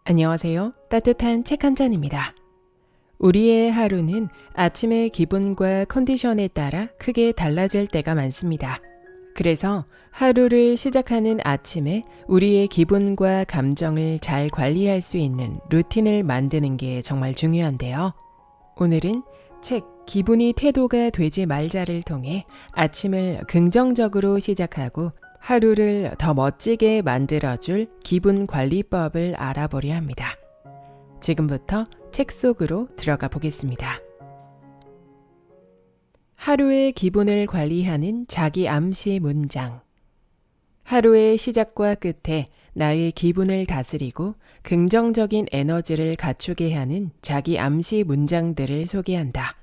안녕하세요. 따뜻한 책 한 잔입니다. 우리의 하루는 아침의 기분과 컨디션에 따라 크게 달라질 때가 많습니다. 그래서 하루를 시작하는 아침에 우리의 기분과 감정을 잘 관리할 수 있는 루틴을 만드는 게 정말 중요한데요. 오늘은 책 기분이 태도가 되지 말자를 통해 아침을 긍정적으로 시작하고 하루를 더 멋지게 만들어줄 기분 관리법을 알아보려 합니다. 지금부터 책 속으로 들어가 보겠습니다. 하루의 기분을 관리하는 자기 암시 문장. 하루의 시작과 끝에 나의 기분을 다스리고 긍정적인 에너지를 갖추게 하는 자기 암시 문장들을 소개한다.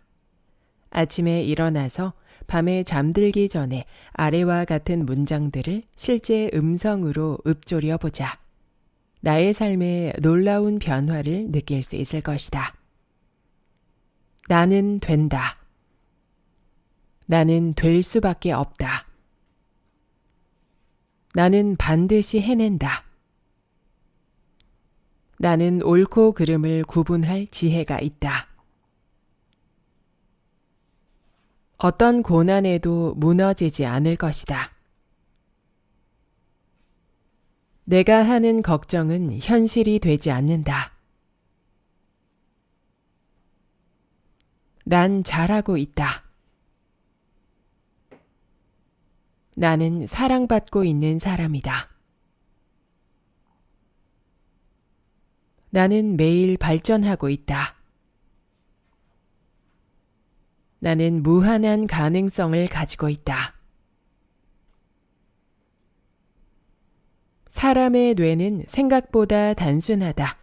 아침에 일어나서 밤에 잠들기 전에 아래와 같은 문장들을 실제 음성으로 읊조려 보자. 나의 삶에 놀라운 변화를 느낄 수 있을 것이다. 나는 된다. 나는 될 수밖에 없다. 나는 반드시 해낸다. 나는 옳고 그름을 구분할 지혜가 있다. 어떤 고난에도 무너지지 않을 것이다. 내가 하는 걱정은 현실이 되지 않는다. 난 잘하고 있다. 나는 사랑받고 있는 사람이다. 나는 매일 발전하고 있다. 나는 무한한 가능성을 가지고 있다. 사람의 뇌는 생각보다 단순하다.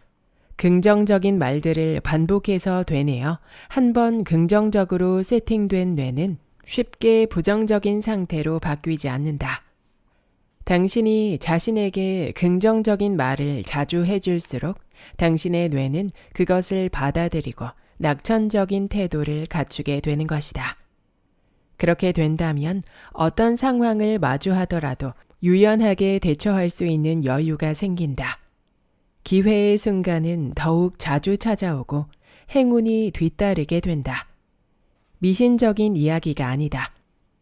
긍정적인 말들을 반복해서 되뇌어 한 번 긍정적으로 세팅된 뇌는 쉽게 부정적인 상태로 바뀌지 않는다. 당신이 자신에게 긍정적인 말을 자주 해줄수록 당신의 뇌는 그것을 받아들이고 낙천적인 태도를 갖추게 되는 것이다. 그렇게 된다면 어떤 상황을 마주하더라도 유연하게 대처할 수 있는 여유가 생긴다. 기회의 순간은 더욱 자주 찾아오고 행운이 뒤따르게 된다. 미신적인 이야기가 아니다.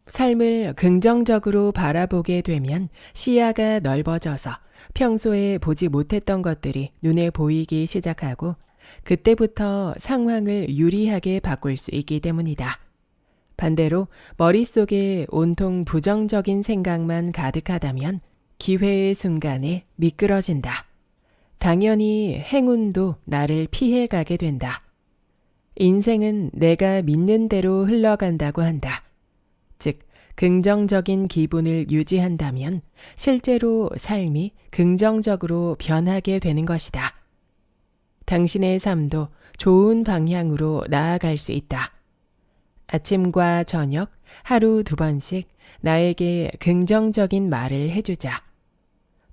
삶을 긍정적으로 바라보게 되면 시야가 넓어져서 평소에 보지 못했던 것들이 눈에 보이기 시작하고 그때부터 상황을 유리하게 바꿀 수 있기 때문이다. 반대로 머릿속에 온통 부정적인 생각만 가득하다면 기회의 순간에 미끄러진다. 당연히 행운도 나를 피해가게 된다. 인생은 내가 믿는 대로 흘러간다고 한다. 즉, 긍정적인 기분을 유지한다면 실제로 삶이 긍정적으로 변하게 되는 것이다. 당신의 삶도 좋은 방향으로 나아갈 수 있다. 아침과 저녁 하루 2번씩 나에게 긍정적인 말을 해주자.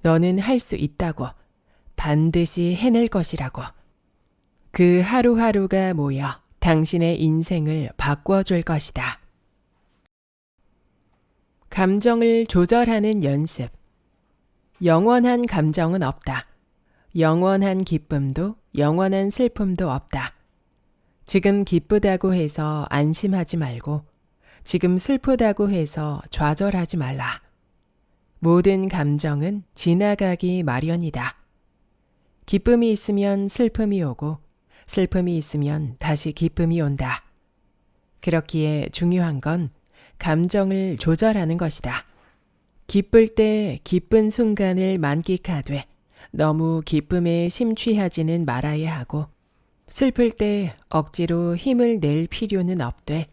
너는 할 수 있다고. 반드시 해낼 것이라고. 그 하루하루가 모여 당신의 인생을 바꿔줄 것이다. 감정을 조절하는 연습. 영원한 감정은 없다. 영원한 기쁨도 영원한 슬픔도 없다. 지금 기쁘다고 해서 안심하지 말고 지금 슬프다고 해서 좌절하지 말라. 모든 감정은 지나가기 마련이다. 기쁨이 있으면 슬픔이 오고 슬픔이 있으면 다시 기쁨이 온다. 그렇기에 중요한 건 감정을 조절하는 것이다. 기쁠 때 기쁜 순간을 만끽하되 너무 기쁨에 심취하지는 말아야 하고 슬플 때 억지로 힘을 낼 필요는 없되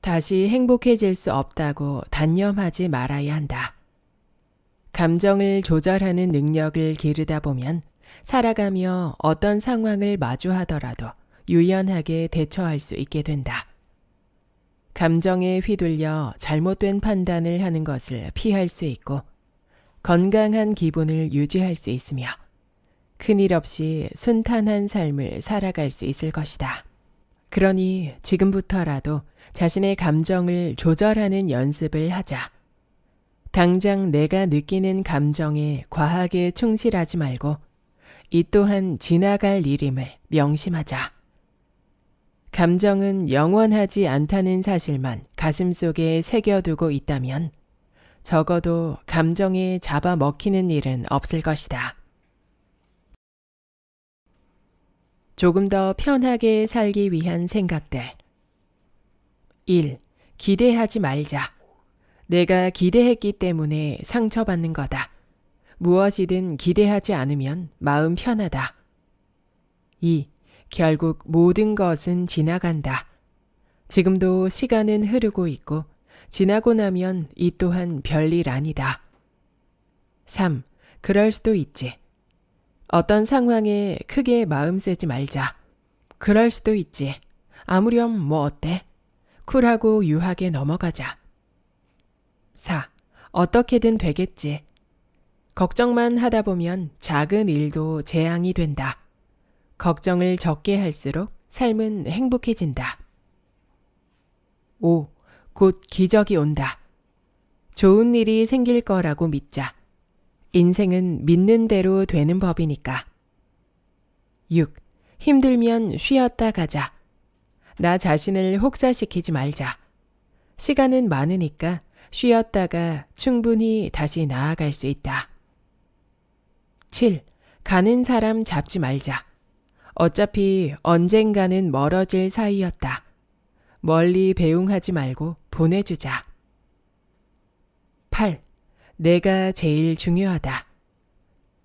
다시 행복해질 수 없다고 단념하지 말아야 한다. 감정을 조절하는 능력을 기르다 보면 살아가며 어떤 상황을 마주하더라도 유연하게 대처할 수 있게 된다. 감정에 휘둘려 잘못된 판단을 하는 것을 피할 수 있고 건강한 기분을 유지할 수 있으며 큰일 없이 순탄한 삶을 살아갈 수 있을 것이다. 그러니 지금부터라도 자신의 감정을 조절하는 연습을 하자. 당장 내가 느끼는 감정에 과하게 충실하지 말고 이 또한 지나갈 일임을 명심하자. 감정은 영원하지 않다는 사실만 가슴속에 새겨두고 있다면 적어도 감정에 잡아먹히는 일은 없을 것이다. 조금 더 편하게 살기 위한 생각들. 1. 기대하지 말자. 내가 기대했기 때문에 상처받는 거다. 무엇이든 기대하지 않으면 마음 편하다. 2. 결국 모든 것은 지나간다. 지금도 시간은 흐르고 있고 지나고 나면 이 또한 별일 아니다. 3. 그럴 수도 있지. 어떤 상황에 크게 마음 쓰지 말자. 그럴 수도 있지. 아무렴 뭐 어때? 쿨하고 유하게 넘어가자. 4. 어떻게든 되겠지. 걱정만 하다 보면 작은 일도 재앙이 된다. 걱정을 적게 할수록 삶은 행복해진다. 5. 곧 기적이 온다. 좋은 일이 생길 거라고 믿자. 인생은 믿는 대로 되는 법이니까. 6. 힘들면 쉬었다 가자. 나 자신을 혹사시키지 말자. 시간은 많으니까 쉬었다가 충분히 다시 나아갈 수 있다. 7. 가는 사람 잡지 말자. 어차피 언젠가는 멀어질 사이였다. 멀리 배웅하지 말고 보내주자. 8. 내가 제일 중요하다.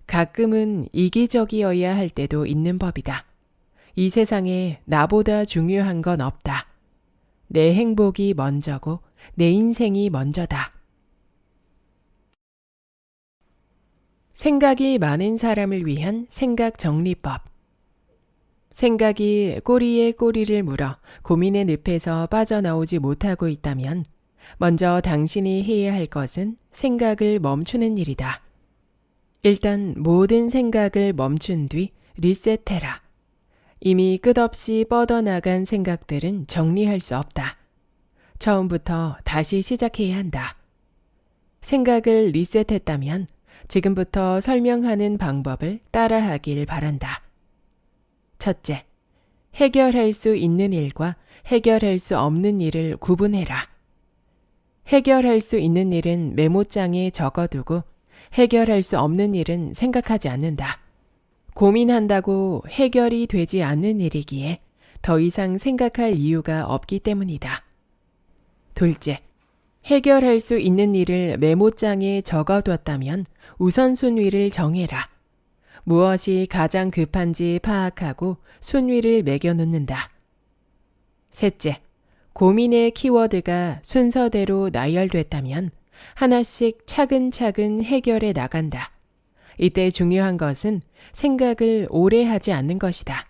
가끔은 이기적이어야 할 때도 있는 법이다. 이 세상에 나보다 중요한 건 없다. 내 행복이 먼저고 내 인생이 먼저다. 생각이 많은 사람을 위한 생각 정리법. 생각이 꼬리에 꼬리를 물어 고민의 늪에서 빠져나오지 못하고 있다면 먼저 당신이 해야 할 것은 생각을 멈추는 일이다. 일단 모든 생각을 멈춘 뒤 리셋해라. 이미 끝없이 뻗어나간 생각들은 정리할 수 없다. 처음부터 다시 시작해야 한다. 생각을 리셋했다면 지금부터 설명하는 방법을 따라하길 바란다. 첫째, 해결할 수 있는 일과 해결할 수 없는 일을 구분해라. 해결할 수 있는 일은 메모장에 적어두고 해결할 수 없는 일은 생각하지 않는다. 고민한다고 해결이 되지 않는 일이기에 더 이상 생각할 이유가 없기 때문이다. 둘째, 해결할 수 있는 일을 메모장에 적어뒀다면 우선순위를 정해라. 무엇이 가장 급한지 파악하고 순위를 매겨놓는다. 셋째, 고민의 키워드가 순서대로 나열됐다면 하나씩 차근차근 해결해 나간다. 이때 중요한 것은 생각을 오래 하지 않는 것이다.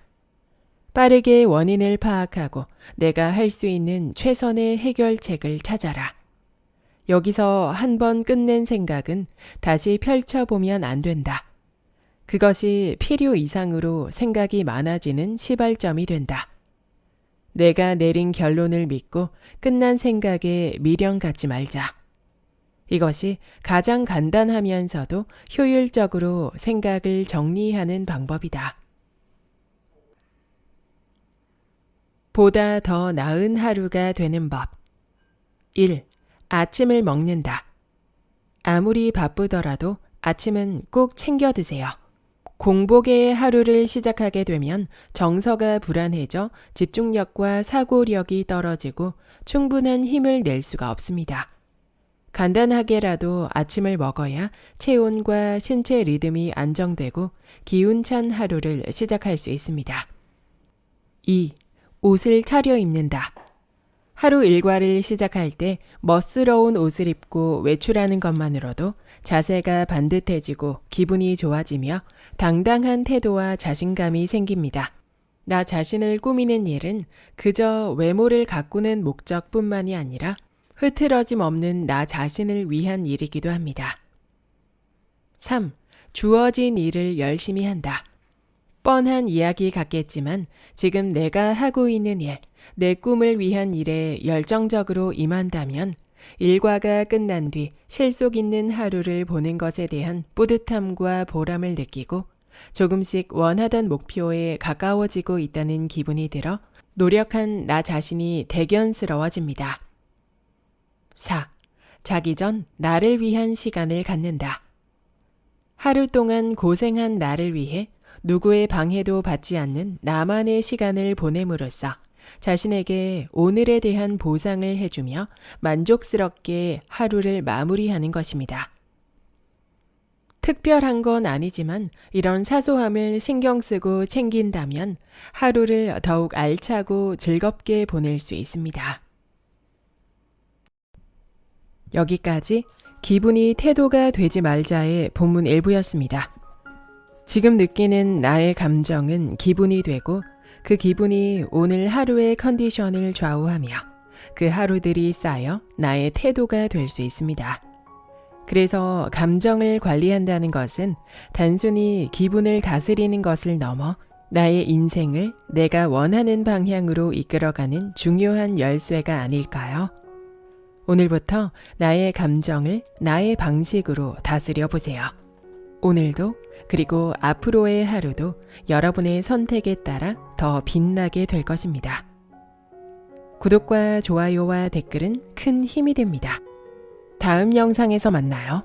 빠르게 원인을 파악하고 내가 할 수 있는 최선의 해결책을 찾아라. 여기서 한 번 끝낸 생각은 다시 펼쳐보면 안 된다. 그것이 필요 이상으로 생각이 많아지는 시발점이 된다. 내가 내린 결론을 믿고 끝난 생각에 미련 갖지 말자. 이것이 가장 간단하면서도 효율적으로 생각을 정리하는 방법이다. 보다 더 나은 하루가 되는 법. 1. 아침을 먹는다. 아무리 바쁘더라도 아침은 꼭 챙겨 드세요. 공복의 하루를 시작하게 되면 정서가 불안해져 집중력과 사고력이 떨어지고 충분한 힘을 낼 수가 없습니다. 간단하게라도 아침을 먹어야 체온과 신체 리듬이 안정되고 기운찬 하루를 시작할 수 있습니다. 2. 옷을 차려 입는다. 하루 일과를 시작할 때 멋스러운 옷을 입고 외출하는 것만으로도 자세가 반듯해지고 기분이 좋아지며 당당한 태도와 자신감이 생깁니다. 나 자신을 꾸미는 일은 그저 외모를 가꾸는 목적뿐만이 아니라 흐트러짐 없는 나 자신을 위한 일이기도 합니다. 3. 주어진 일을 열심히 한다. 뻔한 이야기 같겠지만 지금 내가 하고 있는 일, 내 꿈을 위한 일에 열정적으로 임한다면 일과가 끝난 뒤 실속 있는 하루를 보낸 것에 대한 뿌듯함과 보람을 느끼고 조금씩 원하던 목표에 가까워지고 있다는 기분이 들어 노력한 나 자신이 대견스러워집니다. 4. 자기 전 나를 위한 시간을 갖는다. 하루 동안 고생한 나를 위해 누구의 방해도 받지 않는 나만의 시간을 보냄으로써 자신에게 오늘에 대한 보상을 해주며 만족스럽게 하루를 마무리하는 것입니다. 특별한 건 아니지만 이런 사소함을 신경 쓰고 챙긴다면 하루를 더욱 알차고 즐겁게 보낼 수 있습니다. 여기까지 기분이 태도가 되지 말자의 본문 일부였습니다. 지금 느끼는 나의 감정은 기분이 되고 그 기분이 오늘 하루의 컨디션을 좌우하며 그 하루들이 쌓여 나의 태도가 될 수 있습니다. 그래서 감정을 관리한다는 것은 단순히 기분을 다스리는 것을 넘어 나의 인생을 내가 원하는 방향으로 이끌어가는 중요한 열쇠가 아닐까요? 오늘부터 나의 감정을 나의 방식으로 다스려 보세요. 오늘도 그리고 앞으로의 하루도 여러분의 선택에 따라 더 빛나게 될 것입니다. 구독과 좋아요와 댓글은 큰 힘이 됩니다. 다음 영상에서 만나요.